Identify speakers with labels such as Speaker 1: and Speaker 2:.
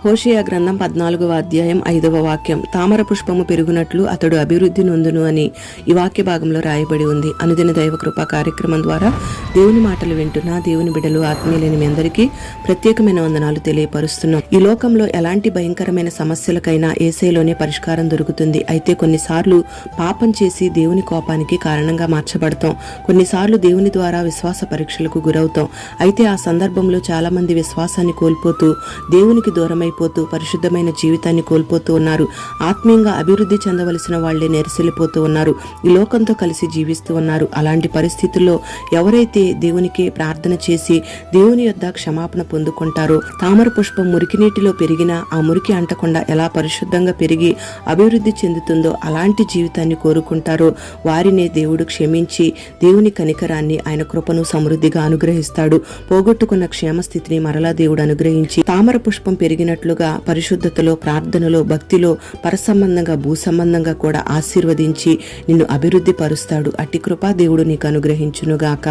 Speaker 1: హోషేయ గ్రంథం 14వ అధ్యాయం 5వ వాక్యం. తామర పుష్పము పెరుగునట్లు అతడు అభివృద్ధి నొందును అని ఈ వాక్య భాగంలో రాయబడి ఉంది. అనుదిన దైవ కృపా కార్యక్రమం ద్వారా దేవుని మాటలు వింటున్న దేవుని బిడ్డలు ఆత్మీయులైన మీ అందరికీ ప్రత్యేకమైన వందనాలు తెలియపరుస్తున్నాం. ఈ లోకంలో ఎలాంటి భయంకరమైన సమస్యలకైనా యేసయ్యలోనే పరిష్కారం దొరుకుతుంది. అయితే కొన్నిసార్లు పాపం చేసి దేవుని కోపానికి కారణంగా మార్చబడతాం. కొన్నిసార్లు దేవుని ద్వారా విశ్వాస పరీక్షలకు గురవుతాం. అయితే ఆ సందర్భంలో చాలా మంది విశ్వాసాన్ని కోల్పోతూ దేవునికి దూరమైపోతూ పరిశుద్ధమైన జీవితాన్ని కోల్పోతూ ఉన్నారు. ఆత్మీయంగా అభివృద్ధి చెందవలసిన వాళ్లే నెరసిల్లిపోతూ ఉన్నారు. ఈ లోకంతో కలిసి జీవిస్తూ ఉన్నారు. అలాంటి పరిస్థితుల్లో ఎవరైతే దేవునికి ప్రార్థన చేసి దేవుని యొద్ద క్షమాపణ పొందుకుంటారో, తామర పుష్పం మురికి నీటిలో పెరిగినా ఆ మురికి అంటకుండా ఎలా పరిశుద్ధంగా పెరిగి అభివృద్ధి చెందుతుందో అలాంటి జీవితాన్ని కోరుకుంటారో వారినే దేవుడు క్షమించి దేవుని కనికరాన్ని, ఆయన కృపను సమృద్ధిగా అనుగ్రహిస్తాడు. పోగొట్టుకున్న క్షేమస్థితిని మరలా దేవుడు అనుగ్రహించి తామర పుష్పం పెరిగినట్లుగా పరిశుద్ధతలో, ప్రార్థనలో, భక్తిలో, పరసంబంధంగా, భూసంబంధంగా కూడా ఆశీర్వదించి నిన్ను అభివృద్ధి పరుస్తాడు. అట్టి కృపా దేవుడు నీకు అనుగ్రహించునుగాక.